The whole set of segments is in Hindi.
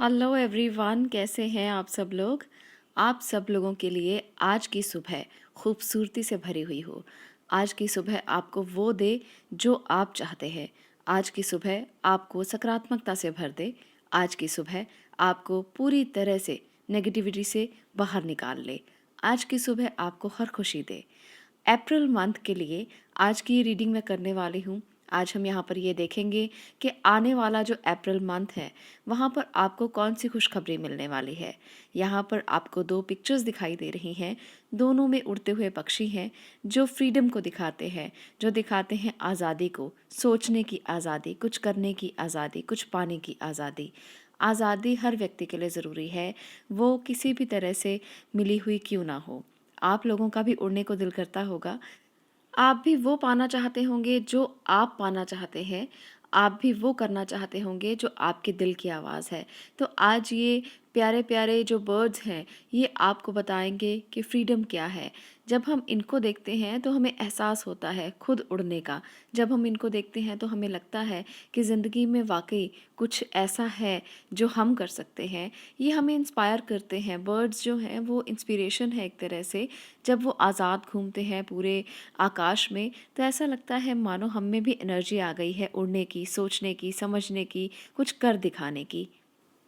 हेलो एवरीवन, कैसे हैं आप सब लोग। आप सब लोगों के लिए आज की सुबह खूबसूरती से भरी हुई हो। आज की सुबह आपको वो दे जो आप चाहते हैं। आज की सुबह आपको सकारात्मकता से भर दे। आज की सुबह आपको पूरी तरह से नेगेटिविटी से बाहर निकाल ले। आज की सुबह आपको हर खुशी दे। अप्रैल मंथ के लिए आज की रीडिंग मैं करने वाली हूँ। आज हम यहाँ पर ये देखेंगे कि आने वाला जो अप्रैल मंथ है वहाँ पर आपको कौन सी खुशखबरी मिलने वाली है। यहाँ पर आपको दो पिक्चर्स दिखाई दे रही हैं। दोनों में उड़ते हुए पक्षी हैं जो फ्रीडम को दिखाते हैं, जो दिखाते हैं आज़ादी को, सोचने की आज़ादी, कुछ करने की आज़ादी, कुछ पाने की आज़ादी। आज़ादी हर व्यक्ति के लिए ज़रूरी है, वो किसी भी तरह से मिली हुई क्यों ना हो। आप लोगों का भी उड़ने को दिल करता होगा। आप भी वो पाना चाहते होंगे जो आप पाना चाहते हैं। आप भी वो करना चाहते होंगे जो आपके दिल की आवाज़ है। तो आज ये प्यारे प्यारे जो बर्ड्स हैं ये आपको बताएंगे कि फ्रीडम क्या है। जब हम इनको देखते हैं तो हमें एहसास होता है खुद उड़ने का। जब हम इनको देखते हैं तो हमें लगता है कि ज़िंदगी में वाकई कुछ ऐसा है जो हम कर सकते हैं। ये हमें इंस्पायर करते हैं। बर्ड्स जो हैं वो इंस्पिरेशन है एक तरह से। जब वो आज़ाद घूमते हैं पूरे आकाश में तो ऐसा लगता है मानो हम में भी एनर्जी आ गई है उड़ने की, सोचने की, समझने की, कुछ कर दिखाने की।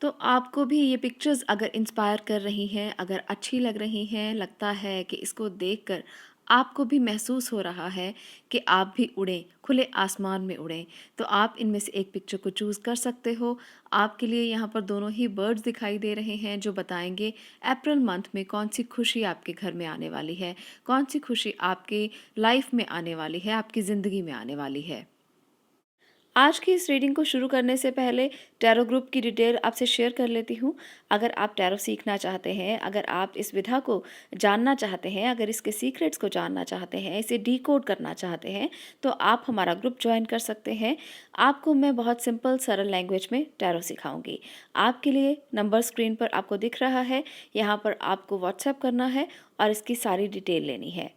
तो आपको भी ये पिक्चर्स अगर इंस्पायर कर रही हैं, अगर अच्छी लग रही हैं, लगता है कि इसको देखकर आपको भी महसूस हो रहा है कि आप भी उड़ें, खुले आसमान में उड़ें, तो आप इनमें से एक पिक्चर को चूज़ कर सकते हो। आपके लिए यहाँ पर दोनों ही बर्ड्स दिखाई दे रहे हैं जो बताएंगे अप्रैल मंथ में कौन सी खुशी आपके घर में आने वाली है, कौन सी खुशी आपके लाइफ में आने वाली है, आपकी ज़िंदगी में आने वाली है। आज की इस रीडिंग को शुरू करने से पहले टैरो ग्रुप की डिटेल आपसे शेयर कर लेती हूँ। अगर आप टैरो सीखना चाहते हैं, अगर आप इस विधा को जानना चाहते हैं, अगर इसके सीक्रेट्स को जानना चाहते हैं, इसे डीकोड करना चाहते हैं, तो आप हमारा ग्रुप ज्वाइन कर सकते हैं। आपको मैं बहुत सिंपल सरल लैंग्वेज में टैरो सिखाऊंगी। आपके लिए नंबर स्क्रीन पर आपको दिख रहा है, यहाँ पर आपको व्हाट्सएप करना है और इसकी सारी डिटेल लेनी है।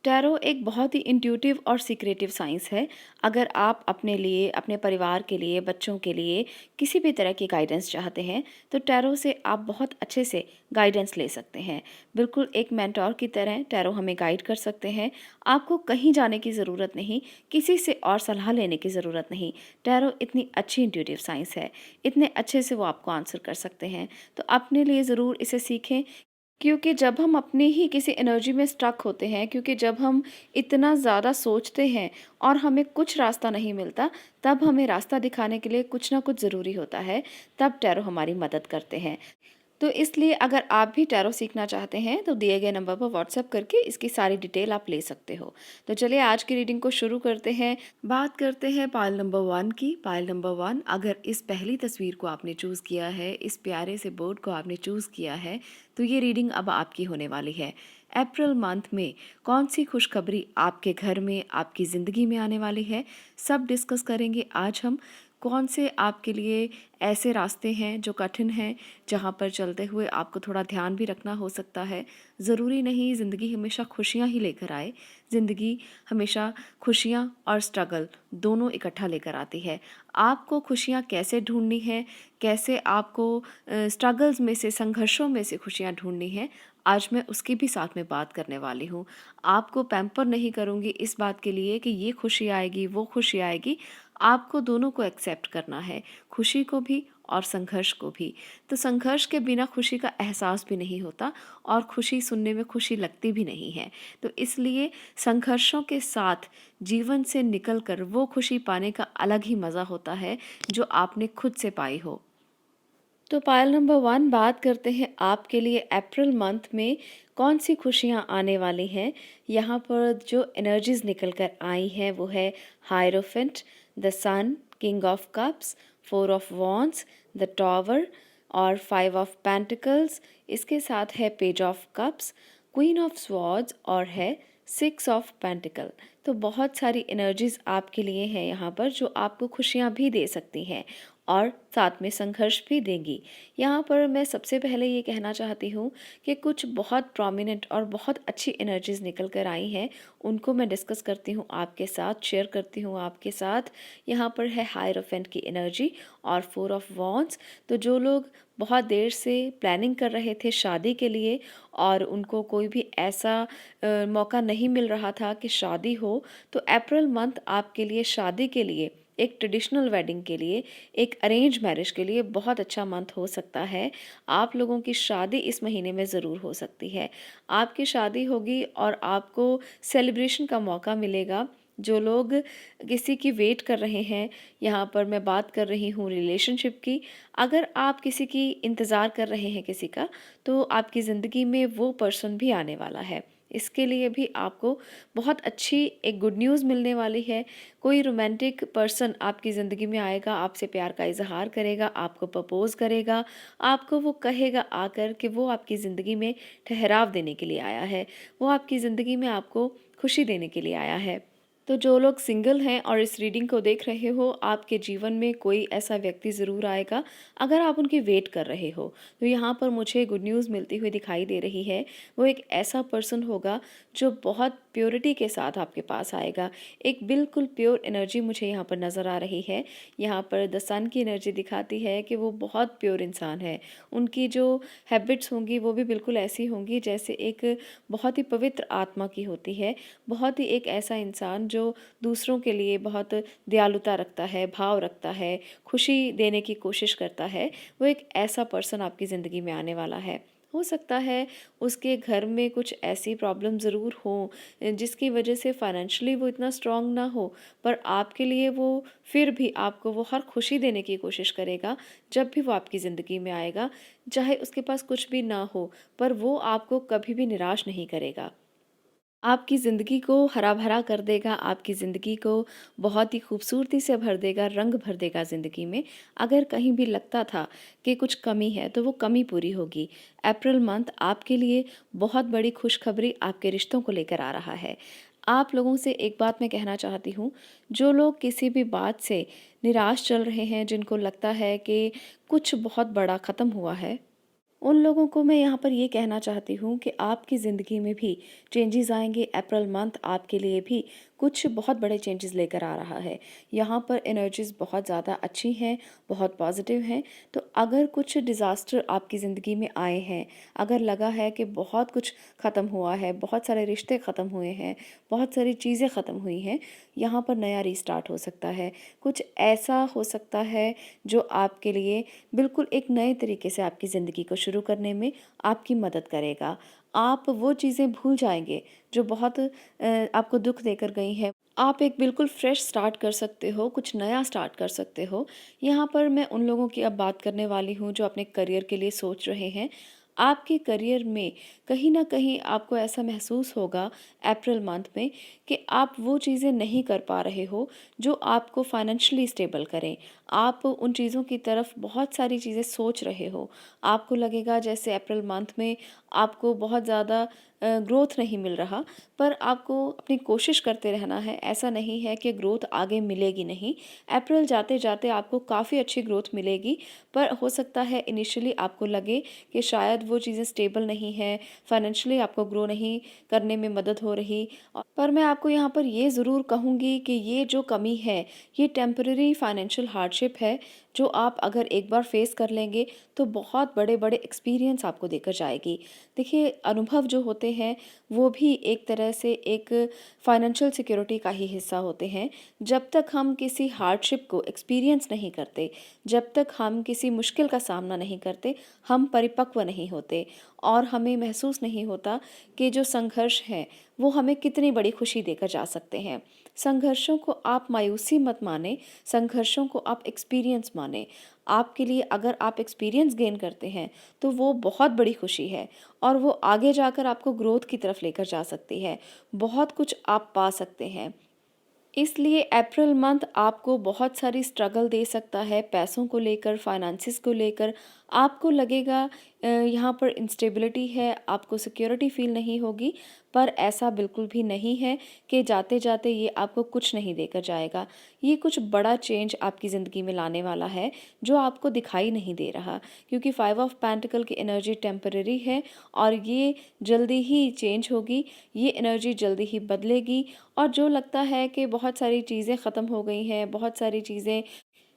टैरो एक बहुत ही इंट्यूटिव और सीक्रेटिव साइंस है। अगर आप अपने लिए, अपने परिवार के लिए, बच्चों के लिए किसी भी तरह की गाइडेंस चाहते हैं तो टैरो से आप बहुत अच्छे से गाइडेंस ले सकते हैं। बिल्कुल एक मेंटोर की तरह टैरो हमें गाइड कर सकते हैं। आपको कहीं जाने की ज़रूरत नहीं, किसी से और सलाह लेने की ज़रूरत नहीं। टैरो इतनी अच्छी इंट्यूटिव साइंस है, इतने अच्छे से वो आपको आंसर कर सकते हैं। तो अपने लिए ज़रूर इसे सीखें। क्योंकि जब हम अपनी ही किसी एनर्जी में स्टक होते हैं, क्योंकि जब हम इतना ज़्यादा सोचते हैं और हमें कुछ रास्ता नहीं मिलता, तब हमें रास्ता दिखाने के लिए कुछ ना कुछ ज़रूरी होता है, तब टैरो हमारी मदद करते हैं। तो इसलिए अगर आप भी टैरो सीखना चाहते हैं तो दिए गए नंबर पर व्हाट्सएप करके इसकी सारी डिटेल आप ले सकते हो। तो चलिए आज की रीडिंग को शुरू करते हैं। बात करते हैं पाइल नंबर 1 की। पाइल नंबर 1, अगर इस पहली तस्वीर को आपने चूज़ किया है, इस प्यारे से बोर्ड को आपने चूज़ किया है, तो ये रीडिंग अब आपकी होने वाली है। अप्रैल मंथ में कौन सी खुशखबरी आपके घर में, आपकी ज़िंदगी में आने वाली है, सब डिस्कस करेंगे आज हम। कौन से आपके लिए ऐसे रास्ते हैं जो कठिन हैं, जहाँ पर चलते हुए आपको थोड़ा ध्यान भी रखना हो सकता है। ज़रूरी नहीं ज़िंदगी हमेशा खुशियाँ ही लेकर आए। ज़िंदगी हमेशा खुशियाँ और स्ट्रगल दोनों इकट्ठा लेकर आती है। आपको खुशियाँ कैसे ढूंढनी है, कैसे आपको स्ट्रगल्स में से, संघर्षों में से खुशियाँ ढूंढनी है, आज मैं उसकी भी साथ में बात करने वाली हूँ। आपको पैम्पर नहीं करूँगी इस बात के लिए कि ये खुशी आएगी, वो खुशी आएगी। आपको दोनों को एक्सेप्ट करना है, खुशी को भी और संघर्ष को भी। तो संघर्ष के बिना खुशी का एहसास भी नहीं होता और खुशी सुनने में खुशी लगती भी नहीं है। तो इसलिए संघर्षों के साथ जीवन से निकलकर वो खुशी पाने का अलग ही मज़ा होता है जो आपने खुद से पाई हो। तो पायल नंबर 1, बात करते हैं आपके लिए अप्रैल मंथ में कौन सी खुशियाँ आने वाली हैं। यहाँ पर जो एनर्जीज निकल कर आई हैं वो है hierophant, the sun, king of cups, 4 of wands, the tower और 5 ऑफ पेंटिकल्स। इसके साथ है page of cups, queen of swords और है 6 ऑफ पेंटिकल। तो बहुत सारी एनर्जीज आपके लिए हैं यहाँ पर जो आपको खुशियाँ भी दे सकती हैं। और साथ में संघर्ष भी देंगी। यहाँ पर मैं सबसे पहले ये कहना चाहती हूँ कि कुछ बहुत प्रोमिनेंट और बहुत अच्छी एनर्जीज़ निकल कर आई हैं, उनको मैं डिस्कस करती हूँ आपके साथ, शेयर करती हूँ आपके साथ। यहाँ पर है हायरोफेंट की एनर्जी और 4 ऑफ वॉन्ड्स। तो जो लोग बहुत देर से प्लानिंग कर रहे थे शादी के लिए और उनको कोई भी ऐसा मौका नहीं मिल रहा था कि शादी हो, तो अप्रैल मंथ आपके लिए शादी के लिए, एक ट्रेडिशनल वेडिंग के लिए, एक अरेंज मैरिज के लिए बहुत अच्छा मंथ हो सकता है। आप लोगों की शादी इस महीने में ज़रूर हो सकती है। आपकी शादी होगी और आपको सेलिब्रेशन का मौका मिलेगा। जो लोग किसी की वेट कर रहे हैं, यहाँ पर मैं बात कर रही हूँ रिलेशनशिप की। अगर आप किसी की इंतज़ार कर रहे हैं किसी का, तो आपकी ज़िंदगी में वो पर्सन भी आने वाला है। इसके लिए भी आपको बहुत अच्छी एक गुड न्यूज़ मिलने वाली है। कोई रोमांटिक पर्सन आपकी ज़िंदगी में आएगा, आपसे प्यार का इज़हार करेगा, आपको प्रपोज़ करेगा, आपको वो कहेगा आकर कि वो आपकी ज़िंदगी में ठहराव देने के लिए आया है, वो आपकी ज़िंदगी में आपको खुशी देने के लिए आया है। तो जो लोग सिंगल हैं और इस रीडिंग को देख रहे हो, आपके जीवन में कोई ऐसा व्यक्ति ज़रूर आएगा। अगर आप उनकी वेट कर रहे हो, तो यहाँ पर मुझे गुड न्यूज़ मिलती हुई दिखाई दे रही है। वो एक ऐसा पर्सन होगा जो बहुत प्योरिटी के साथ आपके पास आएगा। एक बिल्कुल प्योर एनर्जी मुझे यहाँ पर नज़र आ रही है। यहाँ पर द सन की एनर्जी दिखाती है कि वो बहुत प्योर इंसान है। उनकी जो हैबिट्स होंगी वो भी बिल्कुल ऐसी होंगी जैसे एक बहुत ही पवित्र आत्मा की होती है। बहुत ही एक ऐसा इंसान जो दूसरों के लिए बहुत दयालुता रखता है, भाव रखता है, खुशी देने की कोशिश करता है, वो एक ऐसा पर्सन आपकी ज़िंदगी में आने वाला है। हो सकता है उसके घर में कुछ ऐसी प्रॉब्लम ज़रूर हों जिसकी वजह से फाइनेंशियली वो इतना स्ट्रांग ना हो, पर आपके लिए वो फिर भी आपको वो हर खुशी देने की कोशिश करेगा जब भी वो आपकी ज़िंदगी में आएगा। चाहे उसके पास कुछ भी ना हो, पर वो आपको कभी भी निराश नहीं करेगा। आपकी ज़िंदगी को हरा-भरा कर देगा, आपकी ज़िंदगी को बहुत ही खूबसूरती से भर देगा, रंग भर देगा ज़िंदगी में। अगर कहीं भी लगता था कि कुछ कमी है, तो वो कमी पूरी होगी। अप्रैल मंथ आपके लिए बहुत बड़ी खुशखबरी आपके रिश्तों को लेकर आ रहा है। आप लोगों से एक बात मैं कहना चाहती हूँ, जो लोग किसी भी बात से निराश चल रहे हैं, जिनको लगता है कि कुछ बहुत बड़ा ख़त्म हुआ है, उन लोगों को मैं यहाँ पर ये कहना चाहती हूँ कि आपकी ज़िंदगी में भी चेंजेस आएंगे। अप्रैल मंथ आपके लिए भी कुछ बहुत बड़े चेंजेस लेकर आ रहा है। यहाँ पर एनर्जीज़ बहुत ज़्यादा अच्छी हैं, बहुत पॉजिटिव हैं। तो अगर कुछ डिज़ास्टर आपकी ज़िंदगी में आए हैं, अगर लगा है कि बहुत कुछ ख़त्म हुआ है, बहुत सारे रिश्ते ख़त्म हुए हैं, बहुत सारी चीज़ें ख़त्म हुई हैं, यहाँ पर नया रीस्टार्ट हो सकता है। कुछ ऐसा हो सकता है जो आपके लिए बिल्कुल एक नए तरीके से आपकी ज़िंदगी को शुरू करने में आपकी मदद करेगा। आप वो चीज़ें भूल जाएँगे जो बहुत आपको दुःख देकर गई हैं। आप एक बिल्कुल फ्रेश स्टार्ट कर सकते हो, कुछ नया स्टार्ट कर सकते हो। यहाँ पर मैं उन लोगों की अब बात करने वाली हूँ जो अपने करियर के लिए सोच रहे हैं। आपके करियर में कहीं न कहीं आपको ऐसा महसूस होगा अप्रैल मंथ में कि आप वो चीज़ें नहीं कर पा रहे हो जो आपको फाइनेंशियली स्टेबल करें। आप उन चीज़ों की तरफ बहुत सारी चीज़ें सोच रहे हो। आपको लगेगा जैसे अप्रैल मंथ में आपको बहुत ज़्यादा ग्रोथ नहीं मिल रहा, पर आपको अपनी कोशिश करते रहना है। ऐसा नहीं है कि ग्रोथ आगे मिलेगी नहीं। अप्रैल जाते-जाते आपको काफ़ी अच्छी ग्रोथ मिलेगी, पर हो सकता है इनिशियली आपको लगे कि शायद वो चीज़ें स्टेबल नहीं है, फाइनेंशियली आपको ग्रो नहीं करने में मदद हो रही। पर मैं आपको यहाँ पर ये ज़रूर कहूँगी कि ये जो कमी है, ये टेम्परेरी फाइनेंशियल हार्डशिप है, जो आप अगर एक बार फेस कर लेंगे, तो बहुत बड़े-बड़े एक्सपीरियंस आपको देकर जाएगी। देखिए, अनुभव जो होते हैं, वो भी एक तरह से एक फाइनेंशियल सिक्योरिटी का ही हिस्सा होते हैं। जब तक हम किसी हार्डशिप को एक्सपीरियंस नहीं करते, जब तक हम किसी मुश्किल का सामना नहीं करते, हम परिपक्व नहीं होते और हमें महसूस नहीं होता कि जो संघर्ष है, वो हमें कितनी बड़ी खुशी देकर जा सकते हैं। संघर्षों को आप मायूसी मत मानें, संघर्षों को आप एक्सपीरियंस मानें। आपके लिए अगर आप एक्सपीरियंस गेन करते हैं, तो वो बहुत बड़ी खुशी है और वो आगे जाकर आपको ग्रोथ की तरफ लेकर जा सकती है। बहुत कुछ आप पा सकते हैं। इसलिए अप्रैल मंथ आपको बहुत सारी स्ट्रगल दे सकता है पैसों को लेकर, फाइनेंसिस को लेकर। आपको लगेगा यहाँ पर इंस्टेबिलिटी है, आपको सिक्योरिटी फ़ील नहीं होगी, पर ऐसा बिल्कुल भी नहीं है कि जाते-जाते ये आपको कुछ नहीं देकर जाएगा। ये कुछ बड़ा चेंज आपकी ज़िंदगी में लाने वाला है, जो आपको दिखाई नहीं दे रहा, क्योंकि 5 ऑफ पेंटिकल की एनर्जी टेम्परेरी है और ये जल्दी ही चेंज होगी, ये एनर्जी जल्दी ही बदलेगी। और जो लगता है कि बहुत सारी चीज़ें ख़त्म हो गई हैं, बहुत सारी चीज़ें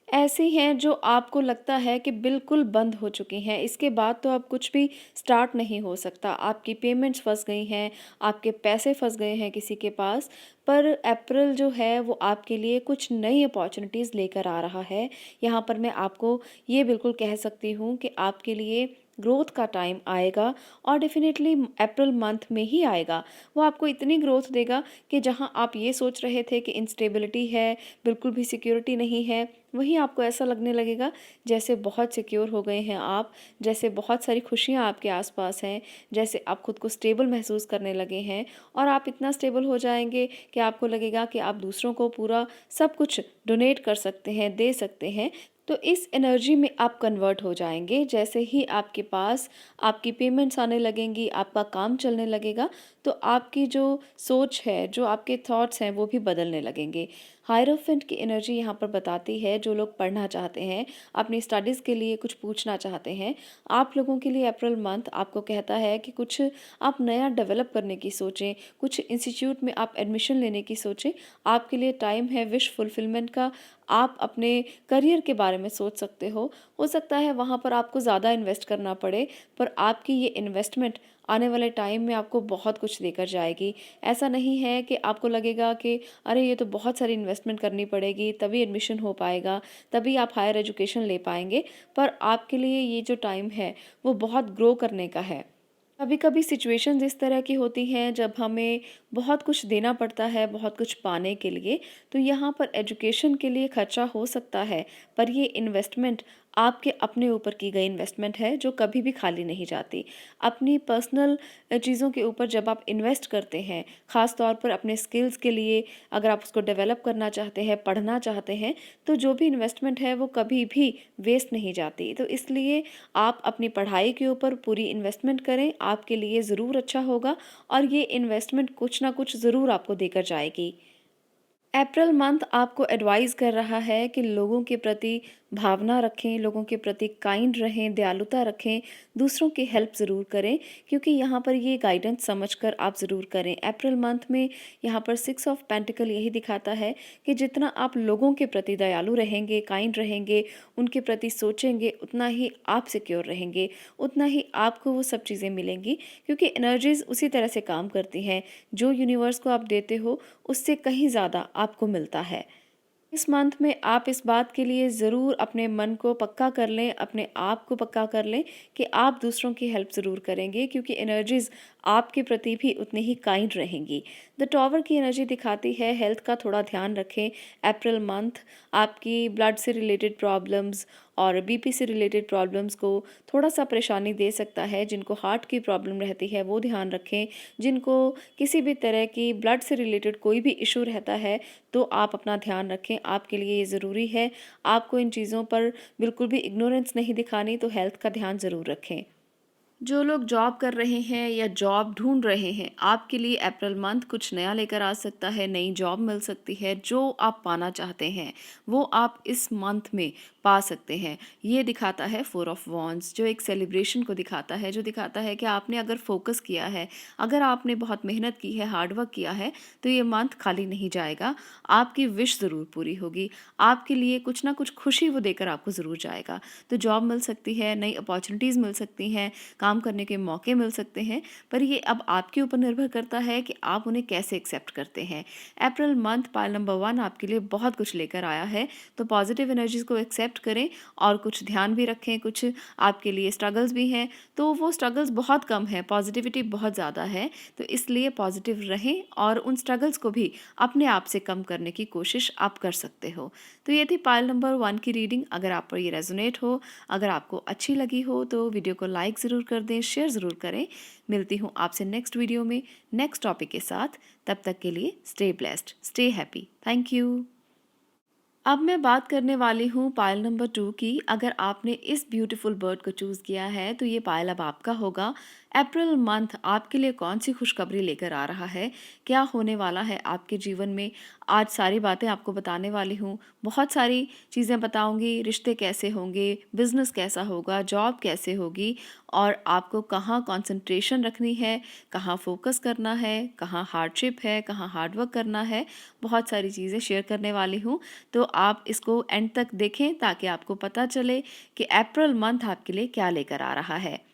ऐसी हैं जो आपको लगता है कि बिल्कुल बंद हो चुकी हैं, इसके बाद तो अब कुछ भी स्टार्ट नहीं हो सकता। आपकी पेमेंट्स फँस गई हैं, आपके पैसे फँस गए हैं किसी के पास, पर अप्रैल जो है वो आपके लिए कुछ नई अपॉर्च्युनिटीज़ लेकर आ रहा है। यहाँ पर मैं आपको ये बिल्कुल कह सकती हूँ कि आपके लिए ग्रोथ का टाइम आएगा और डेफ़िनेटली अप्रैल मंथ में ही आएगा। वो आपको इतनी ग्रोथ देगा कि जहाँ आप ये सोच रहे थे कि इंस्टेबिलिटी है, बिल्कुल भी सिक्योरिटी नहीं है, वहीं आपको ऐसा लगने लगेगा जैसे बहुत सिक्योर हो गए हैं आप, जैसे बहुत सारी खुशियाँ आपके आसपास हैं, जैसे आप खुद को स्टेबल महसूस करने लगे हैं और आप इतना स्टेबल हो जाएँगे कि आपको लगेगा कि आप दूसरों को पूरा सब कुछ डोनेट कर सकते हैं, दे सकते हैं। तो इस एनर्जी में आप कन्वर्ट हो जाएँगे, जैसे ही आपके पास आपकी पेमेंट्स आने लगेंगी, आपका काम चलने लगेगा, तो आपकी जो सोच है, जो आपके थॉट्स हैं, वो भी बदलने लगेंगे। हायरोफेंट की एनर्जी यहाँ पर बताती है, जो लोग पढ़ना चाहते हैं, अपनी स्टडीज़ के लिए कुछ पूछना चाहते हैं, आप लोगों के लिए अप्रैल मंथ आपको कहता है कि कुछ आप नया डेवलप करने की सोचें, कुछ इंस्टीट्यूट में आप एडमिशन लेने की सोचें। आपके लिए टाइम है विश फुलफिलमेंट का, आप अपने करियर के बारे में सोच सकते हो सकता है वहाँ पर आपको ज़्यादा इन्वेस्ट करना पड़े, पर आपकी ये इन्वेस्टमेंट आने वाले टाइम में आपको बहुत कुछ देकर जाएगी। ऐसा नहीं है कि आपको लगेगा कि अरे ये तो बहुत सारी इन्वेस्टमेंट करनी पड़ेगी, तभी एडमिशन हो पाएगा, तभी आप हायर एजुकेशन ले पाएँगे, पर आपके लिए ये जो टाइम है, वो बहुत ग्रो करने का है। कभी-कभी सिचुएशंस इस तरह की होती हैं जब हमें बहुत कुछ देना पड़ता है, बहुत कुछ पाने के लिए, तो यहाँ पर एजुकेशन के लिए खर्चा हो सकता है, पर ये इन्वेस्टमेंट आपके अपने ऊपर की गई इन्वेस्टमेंट है जो कभी भी खाली नहीं जाती। अपनी पर्सनल चीज़ों के ऊपर जब आप इन्वेस्ट करते हैं, ख़ास तौर पर अपने स्किल्स के लिए अगर आप उसको डेवलप करना चाहते हैं, पढ़ना चाहते हैं, तो जो भी इन्वेस्टमेंट है वो कभी भी वेस्ट नहीं जाती। तो इसलिए आप अपनी पढ़ाई के ऊपर पूरी इन्वेस्टमेंट करें, आपके लिए ज़रूर अच्छा होगा और ये इन्वेस्टमेंट कुछ ना कुछ ज़रूर आपको देकर जाएगी। अप्रैल मंथ आपको एडवाइस कर रहा है कि लोगों के प्रति भावना रखें, लोगों के प्रति काइंड रहें, दयालुता रखें, दूसरों की हेल्प ज़रूर करें, क्योंकि यहाँ पर ये गाइडेंस समझकर आप ज़रूर करें। अप्रैल मंथ में यहाँ पर 6 ऑफ पेंटिकल यही दिखाता है कि जितना आप लोगों के प्रति दयालु रहेंगे, काइंड रहेंगे, उनके प्रति सोचेंगे, उतना ही आप सिक्योर रहेंगे, उतना ही आपको वो सब चीज़ें मिलेंगी, क्योंकि एनर्जीज़ उसी तरह से काम करती हैं। जो यूनिवर्स को आप देते हो, उससे कहीं ज़्यादा आपको मिलता है। इस मंथ में आप इस बात के लिए ज़रूर अपने मन को पक्का कर लें, अपने आप को पक्का कर लें कि आप दूसरों की हेल्प ज़रूर करेंगे, क्योंकि एनर्जीज़ आपके प्रति भी उतनी ही काइंड रहेंगी। द टॉवर की एनर्जी दिखाती है हेल्थ का थोड़ा ध्यान रखें। अप्रैल मंथ आपकी ब्लड से रिलेटेड प्रॉब्लम्स और बीपी से रिलेटेड प्रॉब्लम्स को थोड़ा-सा परेशानी दे सकता है। जिनको हार्ट की प्रॉब्लम रहती है वो ध्यान रखें, जिनको किसी भी तरह की ब्लड से रिलेटेड कोई भी इश्यू रहता है तो आप अपना ध्यान रखें, आपके लिए ये ज़रूरी है। आपको इन चीज़ों पर बिल्कुल भी इग्नोरेंस नहीं दिखानी, तो हेल्थ का ध्यान ज़रूर रखें। जो लोग जॉब कर रहे हैं या जॉब ढूंढ रहे हैं, आपके लिए अप्रैल मंथ कुछ नया लेकर आ सकता है, नई जॉब मिल सकती है। जो आप पाना चाहते हैं वो आप इस मंथ में पा सकते हैं। ये दिखाता है 4 ऑफ वॉन्ड्स, जो एक सेलिब्रेशन को दिखाता है, जो दिखाता है कि आपने अगर फोकस किया है, अगर आपने बहुत मेहनत की है, हार्ड वर्क किया है, तो ये मंथ खाली नहीं जाएगा। आपकी विश ज़रूर पूरी होगी, आपके लिए कुछ ना कुछ खुशी वो देकर आपको ज़रूर जाएगा। तो जॉब मिल सकती है, नई अपॉर्चुनिटीज़ मिल सकती हैं, काम करने के मौके मिल सकते हैं, पर ये अब आपके ऊपर निर्भर करता है कि आप उन्हें कैसे एक्सेप्ट करते हैं। अप्रैल मंथ पाइल नंबर 1 आपके लिए बहुत कुछ लेकर आया है, तो पॉजिटिव एनर्जीज़ को एक्सेप्ट करें और कुछ ध्यान भी रखें। कुछ आपके लिए स्ट्रगल्स भी हैं, तो वो स्ट्रगल्स बहुत कम हैं, पॉजिटिविटी बहुत ज़्यादा है, तो इसलिए पॉजिटिव रहें और उन स्ट्रगल्स को भी अपने आप से कम करने की कोशिश आप कर सकते हो। तो ये थी पाइल नंबर 1 की रीडिंग। अगर आप पर ये रेजोनेट हो, अगर आपको अच्छी लगी हो, तो वीडियो को लाइक ज़रूर कर दें, शेयर ज़रूर करें। मिलती हूँ आपसे नेक्स्ट वीडियो में नेक्स्ट टॉपिक के साथ। तब तक के लिए stay blessed, stay happy. Thank you. अब मैं बात करने वाली हूँ पायल नंबर 2 की। अगर आपने इस ब्यूटीफुल बर्ड को चूज़ किया है तो ये पायल अब आपका होगा। अप्रैल मंथ आपके लिए कौन-सी खुशखबरी लेकर आ रहा है? क्या होने वाला है आपके जीवन में? आज सारी बातें आपको बताने वाली हूँ। बहुत सारी चीज़ें बताऊँगी, रिश्ते कैसे होंगे, बिज़नेस कैसा होगा, जॉब कैसे होगी और आपको कहाँ कंसंट्रेशन रखनी है, कहाँ फ़ोकस करना है, कहाँ हार्डशिप है, कहाँ हार्ड वर्क करना है। बहुत सारी चीज़ें शेयर करने वाली हूँ। तो आप इसको एंड तक देखें ताकि आपको पता चले कि अप्रैल मंथ आपके लिए क्या लेकर आ रहा है।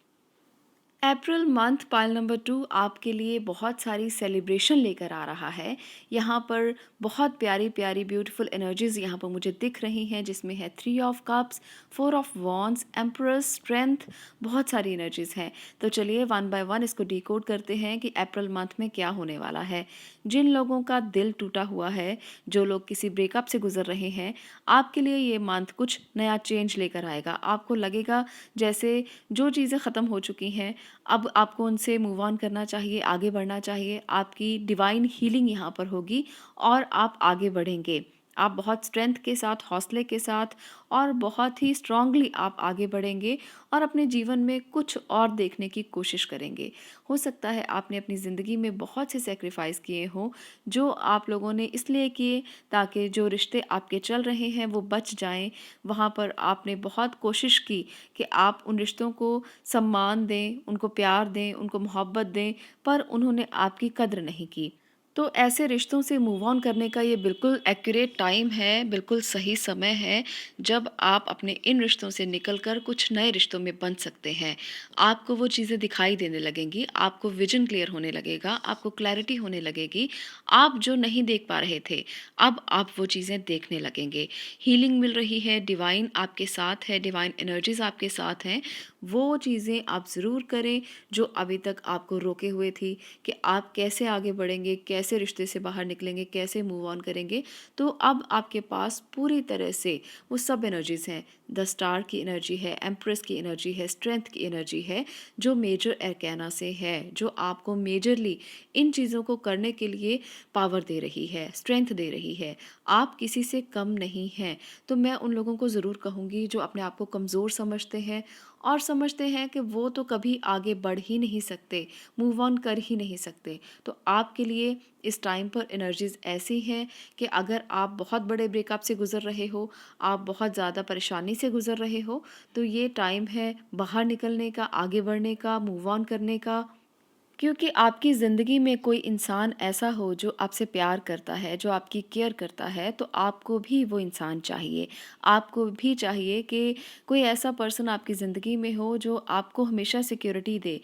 अप्रैल मंथ पाइल नंबर 2 आपके लिए बहुत सारी सेलिब्रेशन लेकर आ रहा है। यहाँ पर बहुत प्यारी-प्यारी ब्यूटीफुल एनर्जीज़ यहाँ पर मुझे दिख रही हैं, जिसमें है 3 of cups, 4 of wands, empress, strength, बहुत सारी एनर्जीज़ हैं। तो चलिए वन बाय वन इसको डिकोड करते हैं कि अप्रैल मंथ में क्या होने वाला है। जिन लोगों का दिल टूटा हुआ है, जो लोग किसी ब्रेकअप से गुज़र रहे हैं, आपके लिए ये मंथ कुछ नया चेंज लेकर आएगा। आपको लगेगा जैसे जो चीज़ें ख़त्म हो चुकी हैं, अब आपको उनसे मूव ऑन करना चाहिए, आगे बढ़ना चाहिए। आपकी डिवाइन हीलिंग यहाँ पर होगी और आप आगे बढ़ेंगे। आप बहुत स्ट्रेंथ के साथ, हौसले के साथ और बहुत ही स्ट्रांगली आप आगे बढ़ेंगे और अपने जीवन में कुछ और देखने की कोशिश करेंगे। हो सकता है आपने अपनी ज़िंदगी में बहुत से सैक्रिफाइस किए हों, जो आप लोगों ने इसलिए किए ताकि जो रिश्ते आपके चल रहे हैं वो बच जाएँ। वहाँ पर आपने बहुत कोशिश की कि आप उन रिश्तों को सम्मान दें, उनको प्यार दें, उनको मोहब्बत दें, पर उन्होंने आपकी कद्र नहीं की। तो ऐसे रिश्तों से मूव ऑन करने का ये बिल्कुल एक्यूरेट टाइम है, बिल्कुल सही समय है, जब आप अपने इन रिश्तों से निकल कर कुछ नए रिश्तों में बंध सकते हैं। आपको वो चीज़ें दिखाई देने लगेंगी, आपको विज़न क्लियर होने लगेगा, आपको क्लैरिटी होने लगेगी। आप जो नहीं देख पा रहे थे, अब आप वो चीज़ें देखने लगेंगे। हीलिंग मिल रही है, डिवाइन आपके साथ है, डिवाइन एनर्जीज़ आपके साथ हैं। वो चीज़ें आप ज़रूर करें जो अभी तक आपको रोके हुए थी कि आप कैसे आगे बढ़ेंगे, कैसे रिश्ते से बाहर निकलेंगे, कैसे मूव ऑन करेंगे। तो अब आपके पास पूरी तरह से वो सब एनर्जीज़ हैं। द स्टार की एनर्जी है, एम्प्रेस की एनर्जी है, स्ट्रेंथ की एनर्जी है, जो मेजर एरकाना से है, जो आपको मेजरली इन चीज़ों को करने के लिए पावर दे रही है, स्ट्रेंथ दे रही है। आप किसी से कम नहीं हैं। तो मैं उन लोगों को ज़रूर कहूँगी जो अपने आप को कमज़ोर समझते हैं और समझते हैं कि वो तो कभी आगे बढ़ ही नहीं सकते, मूव ऑन कर ही नहीं सकते। तो आपके लिए इस टाइम पर एनर्जीज़ ऐसी हैं कि अगर आप बहुत बड़े ब्रेकअप से गुज़र रहे हो, आप बहुत ज़्यादा परेशानी से गुज़र रहे हो, तो ये टाइम है बाहर निकलने का, आगे बढ़ने का, मूव ऑन करने का। क्योंकि आपकी ज़िंदगी में कोई इंसान ऐसा हो जो आपसे प्यार करता है, जो आपकी केयर करता है, तो आपको भी वो इंसान चाहिए। आपको भी चाहिए कि कोई ऐसा पर्सन आपकी ज़िंदगी में हो जो आपको हमेशा सिक्योरिटी दे।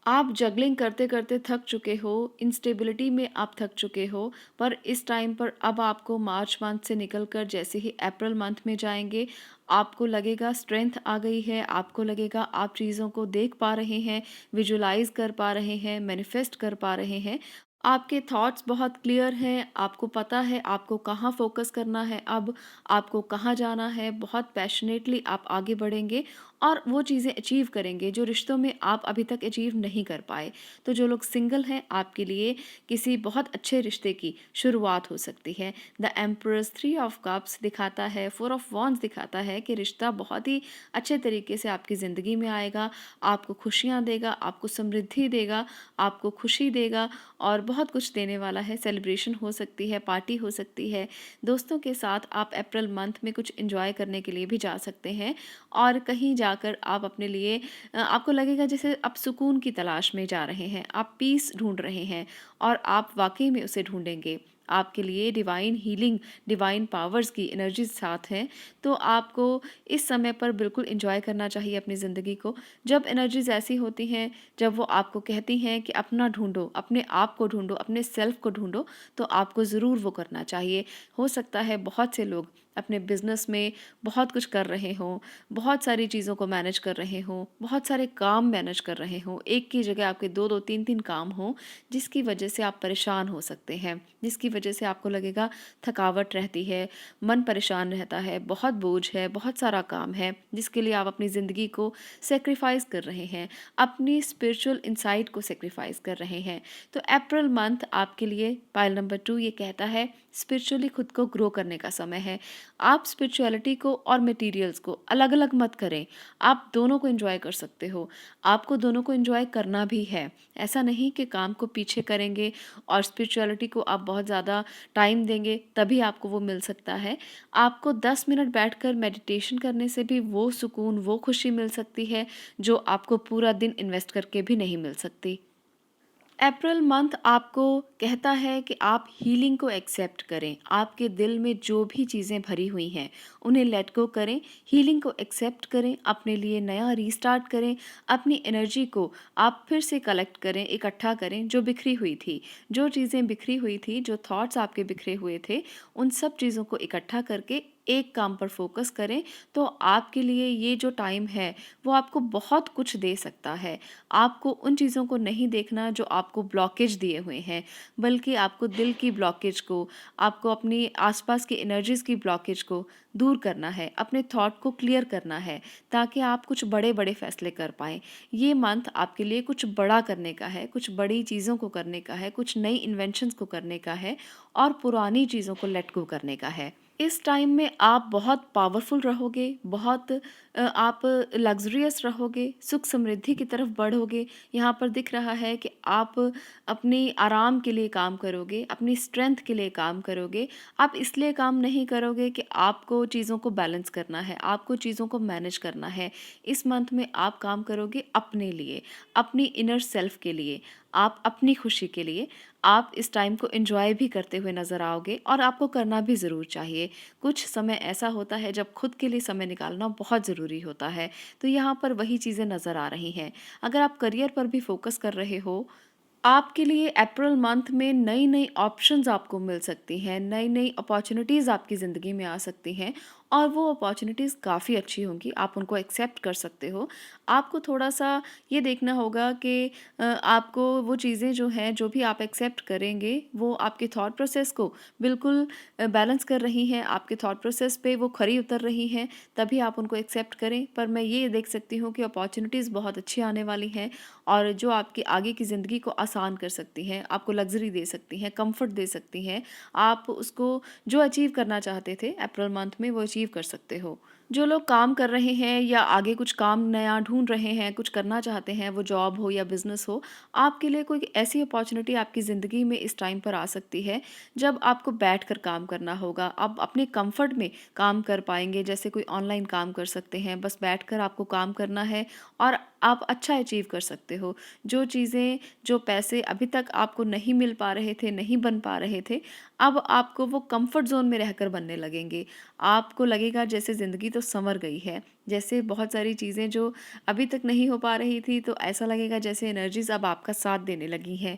आप जगलिंग करते-करते थक चुके हो, इंस्टेबिलिटी में आप थक चुके हो, पर इस टाइम पर अब आपको मार्च मंथ से निकल कर जैसे ही अप्रैल मंथ में जाएँगे, आपको लगेगा स्ट्रेंथ आ गई है, आपको लगेगा आप चीज़ों को देख पा रहे हैं, विजुअलाइज़ कर पा रहे हैं, मैनिफेस्ट कर पा रहे हैं। आपके थॉट्स बहुत क्लियर हैं, आपको पता है आपको कहाँ फ़ोकस करना है अब, आपको कहाँ जाना है, बहुत पैशनेटली आप आगे बढ़ेंगे और वो चीज़ें अचीव करेंगे जो रिश्तों में आप अभी तक अचीव नहीं कर पाए। तो जो लोग सिंगल हैं, आपके लिए किसी बहुत अच्छे रिश्ते की शुरुआत हो सकती है। द एम्परेस, 3 ऑफ कप्स दिखाता है, 4 ऑफ वॉन्ड्स दिखाता है कि रिश्ता बहुत ही अच्छे तरीके से आपकी ज़िंदगी में आएगा, आपको खुशियाँ देगा, आपको समृद्धि देगा, आपको खुशी देगा और बहुत कुछ देने वाला है। सेलिब्रेशन हो सकती है, पार्टी हो सकती है। दोस्तों के साथ आप अप्रैल मंथ में कुछ एन्जॉय करने के लिए भी जा सकते हैं और कहीं जाकर आप अपने लिए आपको लगेगा जैसे आप सुकून की तलाश में जा रहे हैं, आप पीस ढूँढ रहे हैं और आप वाक़ई में उसे ढूँढेंगे। आपके लिए डिवाइन हीलिंग, डिवाइन पावर्स की एनर्जीज़ साथ हैं, तो आपको इस समय पर बिल्कुल एन्जॉय करना चाहिए अपनी ज़िंदगी को। जब एनर्जीज़ ऐसी होती हैं, जब वो आपको कहती हैं कि अपना ढूँढो, अपने आप को ढूँढो, अपने सेल्फ को ढूँढो, तो आपको ज़रूर वो करना चाहिए। हो सकता है बहुत से लोग अपने बिज़नेस में बहुत कुछ कर रहे हों, बहुत सारी चीज़ों को मैनेज कर रहे हों, बहुत सारे काम मैनेज कर रहे हों, एक की जगह आपके 2-2 3-3 काम हों, जिसकी वजह से आप परेशान हो सकते हैं, जिसकी वजह से आपको लगेगा थकावट रहती है, मन परेशान रहता है, बहुत बोझ है, बहुत सारा काम है, जिसके लिए आप अपनी ज़िंदगी को सैक्रिफाइस कर रहे हैं, अपनी स्पिरिचुअल इनसाइट को सैक्रिफाइस कर रहे हैं। तो अप्रैल मंथ आपके लिए पाइल नंबर 2 ये कहता है स्पिरिचुअली खुद को ग्रो करने का समय है। आप स्पिरिचुअलिटी को और मटेरियल्स को अलग-अलग मत करें, आप दोनों को एन्जॉय कर सकते हो। आपको दोनों को एन्जॉय करना भी है। ऐसा नहीं कि काम को पीछे करेंगे और स्पिरिचुअलिटी को आप बहुत ज़्यादा टाइम देंगे, तभी आपको वो मिल सकता है। आपको 10 मिनट बैठकर मेडिटेशन करने से भी वो सुकून, वो खुशी मिल सकती है, जो आपको पूरा दिन इन्वेस्ट करके भी नहीं मिल सकती। अप्रैल मंथ आपको कहता है कि आप हीलिंग को एक्सेप्ट करें। आपके दिल में जो भी चीज़ें भरी हुई हैं, उन्हें लेट गो करें, हीलिंग को एक्सेप्ट करें, अपने लिए नया रीस्टार्ट करें, अपनी एनर्जी को आप फिर से कलेक्ट करें, इकट्ठा करें जो बिखरी हुई थी। जो चीज़ें बिखरी हुई थी, जो थॉट्स आपके बिखरे हुए थे, उन सब चीज़ों को इकट्ठा करके एक काम पर फोकस करें, तो आपके लिए ये जो टाइम है, वो आपको बहुत कुछ दे सकता है। आपको उन चीज़ों को नहीं देखना जो आपको ब्लॉकेज दिए हुए हैं, बल्कि आपको दिल की ब्लॉकेज को, आपको अपनी आसपास की एनर्जीज़ की ब्लॉकेज को दूर करना है, अपने थॉट को क्लियर करना है, ताकि आप कुछ बड़े-बड़े फैसले कर पाएँ। ये मंथ आपके लिए कुछ बड़ा करने का है, कुछ बड़ी चीज़ों को करने का है, कुछ नई इन्वेंशंस को करने का है और पुरानी चीज़ों को लेट गो करने का है। इस टाइम में आप बहुत पावरफुल रहोगे, बहुत आप लग्ज़रियस रहोगे, सुख समृद्धि की तरफ बढ़ोगे। यहाँ पर दिख रहा है कि आप अपनी आराम के लिए काम करोगे, अपनी स्ट्रेंथ के लिए काम करोगे। आप इसलिए काम नहीं करोगे कि आपको चीज़ों को बैलेंस करना है, आपको चीज़ों को मैनेज करना है। इस मंथ में आप काम करोगे अपने लिए, अपनी इनर सेल्फ के लिए, आप अपनी खुशी के लिए। आप इस टाइम को एन्जॉय भी करते हुए नज़र आओगे और आपको करना भी ज़रूर चाहिए। कुछ समय ऐसा होता है जब खुद के लिए समय निकालना बहुत ज़रूरी होता है, तो यहाँ पर वही चीज़ें नज़र आ रही हैं। अगर आप करियर पर भी फ़ोकस कर रहे हो, आपके लिए अप्रैल मंथ में नई-नई ऑप्शंस आपको मिल सकती हैं, नई-नई अपॉर्च्युनिटीज़ आपकी ज़िंदगी में आ सकती हैं और वो अपॉर्च्युनिटीज़ काफ़ी अच्छी होंगी, आप उनको एक्सेप्ट कर सकते हो। आपको थोड़ा-सा ये देखना होगा कि आपको वो चीज़ें जो हैं, जो भी आप एक्सेप्ट करेंगे, वो आपके थॉट प्रोसेस को बिल्कुल बैलेंस कर रही हैं, आपके थॉट प्रोसेस पे वो खरी उतर रही हैं, तभी आप उनको एक्सेप्ट करें। पर मैं ये देख सकती हूँ कि अपॉर्च्युनिटीज़ बहुत अच्छी आने वाली हैं और जो आपकी आगे की ज़िंदगी को आसान कर सकती हैं, आपको लग्ज़री दे सकती हैं, कम्फ़र्ट दे सकती हैं। आप उसको जो अचीव करना चाहते थे अप्रैल मंथ में, वो अचीव कर सकते हो। जो लोग काम कर रहे हैं या आगे कुछ काम नया ढूँढ रहे हैं, कुछ करना चाहते हैं, वो जॉब हो या बिज़नेस हो, आपके लिए कोई ऐसी अपॉर्च्युनिटी आपकी ज़िंदगी में इस टाइम पर आ सकती है, जब आपको बैठकर काम करना होगा। आप अपने कम्फ़र्ट में काम कर पाएँगे, जैसे कोई ऑनलाइन काम कर सकते हैं, बस बैठकर आपको काम करना है और आप अच्छा अचीव कर सकते हो। जो चीज़ें, जो पैसे अभी तक आपको नहीं मिल पा रहे थे, नहीं बन पा रहे थे, अब आपको वो कम्फ़र्ट ज़ोन में रहकर बनने लगेंगे। आपको लगेगा जैसे ज़िंदगी तो सँवर गई है, जैसे बहुत सारी चीज़ें जो अभी तक नहीं हो पा रही थी, तो ऐसा लगेगा जैसे एनर्जीज़ अब आपका साथ देने लगी हैं।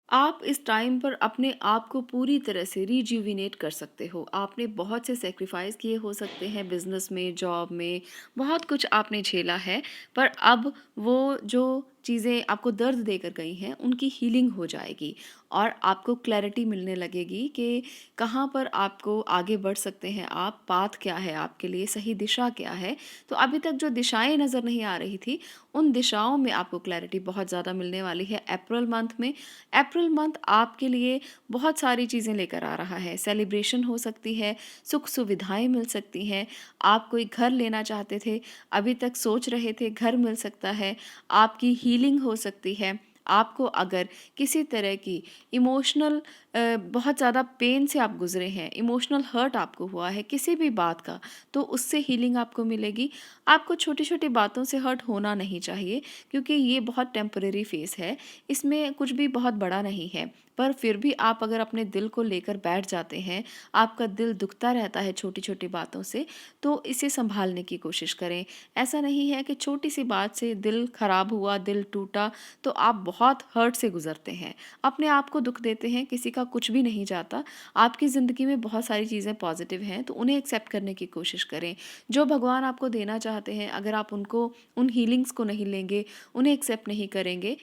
आप इस टाइम पर अपने आप को पूरी तरह से रिजुविनेट कर सकते हो। आपने बहुत से सैक्रिफाइस किए हो सकते हैं बिज़नेस में, जॉब में, बहुत कुछ आपने झेला है, पर अब वो जो चीज़ें आपको दर्द देकर गई हैं, उनकी हीलिंग हो जाएगी और आपको क्लैरिटी मिलने लगेगी कि कहाँ पर आपको आगे बढ़ सकते हैं आप, पाथ क्या है आपके लिए, सही दिशा क्या है। तो अभी तक जो दिशाएँ नज़र नहीं आ रही थी, उन दिशाओं में आपको क्लैरिटी बहुत ज़्यादा मिलने वाली है अप्रैल मंथ में। अप्रैल मंथ आपके लिए बहुत सारी चीज़ें लेकर आ रहा है। सेलिब्रेशन हो सकती है, सुख सुविधाएँ मिल सकती हैं, आप कोई घर लेना चाहते थे, अभी तक सोच रहे थे, घर मिल सकता है, आपकी हीलिंग हो सकती है। आपको अगर किसी तरह की इमोशनल बहुत ज़्यादा पेन से आप गुज़रे हैं, इमोशनल हर्ट आपको हुआ है किसी भी बात का, तो उससे हीलिंग आपको मिलेगी। आपको छोटी-छोटी बातों से हर्ट होना नहीं चाहिए, क्योंकि ये बहुत टेम्परेरी फ़ेज़ है, इसमें कुछ भी बहुत बड़ा नहीं है। पर फिर भी आप अगर अपने दिल को लेकर बैठ जाते हैं, आपका दिल दुखता रहता है छोटी-छोटी बातों से, तो इसे सँभालने की कोशिश करें। ऐसा नहीं है कि छोटी-सी बात से दिल खराब हुआ, दिल टूटा, तो आप बहुत हर्ट से गुज़रते हैं। अपने आप को दुःख देते हैं, किसी का कुछ भी नहीं जाता। आपकी ज़िंदगी में बहुत सारी चीज़ें पॉज़िटिव हैं, तो उन्हें एक्सेप्ट करने की कोशिश करें। जो भगवान आपको देना चाहते हैं, अगर आप उनको, उन हीलिंग्स को नहीं लेंगे, उन्हें एक्सेप्ट नहीं करेंगे,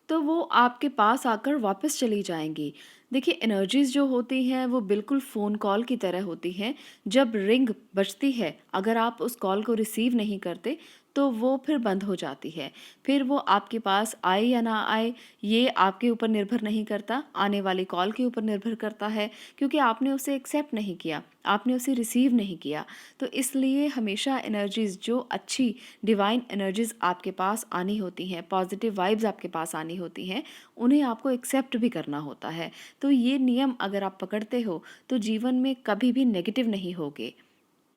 तो वो आपके पास आकर वापस चली जाएँगी। देखिए, एनर्जीज़ जो होती हैं वो बिल्कुल फ़ोन कॉल की तरह होती हैं। जब रिंग बजती है, अगर आप उस कॉल को रिसीव नहीं करते, तो वो फिर बंद हो जाती है। फिर वो आपके पास आए या ना आए, ये आपके ऊपर निर्भर नहीं करता, आने वाली कॉल के ऊपर निर्भर करता है, क्योंकि आपने उसे एक्सेप्ट नहीं किया, आपने उसे रिसीव नहीं किया। तो इसलिए हमेशा एनर्जीज़ जो अच्छी डिवाइन एनर्जीज़ आपके पास आनी होती हैं, पॉजिटिव वाइब्स आपके पास आनी होती हैं, उन्हें आपको एक्सेप्ट भी करना होता है। तो ये नियम अगर आप पकड़ते हो तो जीवन में कभी भी नेगेटिव नहीं होगे।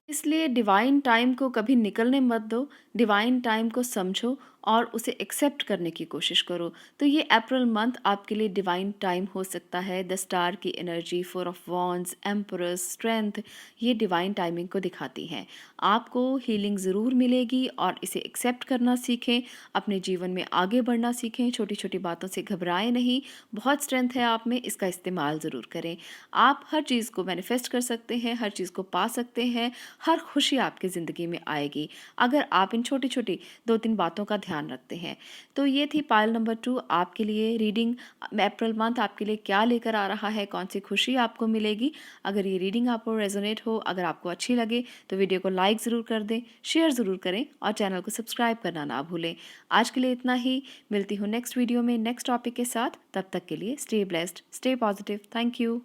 इसलिए डिवाइन टाइम को कभी निकलने मत दो, डिवाइन टाइम को समझो और उसे एक्सेप्ट करने की कोशिश करो। तो ये अप्रैल मंथ आपके लिए डिवाइन टाइम हो सकता है। द स्टार की energy, four of wands, empress, strength, ये डिवाइन टाइमिंग को दिखाती हैं। आपको हीलिंग ज़रूर मिलेगी और इसे एक्सेप्ट करना सीखें, अपने जीवन में आगे बढ़ना सीखें, छोटी छोटी बातों से घबराएं नहीं। बहुत स्ट्रेंथ है आप में, इसका इस्तेमाल ज़रूर करें। आप हर चीज़ को मैनिफेस्ट कर सकते हैं, हर चीज़ को पा सकते हैं, हर खुशी आपकी ज़िंदगी में आएगी अगर आप इन छोटी छोटी 2-3 बातों का ध्यान रखते हैं। तो ये थी पायल नंबर 2 आपके लिए रीडिंग। अप्रैल मंथ आपके लिए क्या लेकर आ रहा है, कौन सी खुशी आपको मिलेगी। अगर ये रीडिंग आपको रेजोनेट हो, अगर आपको अच्छी लगे तो वीडियो को लाइक ज़रूर कर दें, शेयर ज़रूर करें और चैनल को सब्सक्राइब करना ना भूलें। आज के लिए इतना ही, मिलती हूँ नेक्स्ट वीडियो में नेक्स्ट टॉपिक के साथ। तब तक के लिए stay blessed, stay positive. Thank you.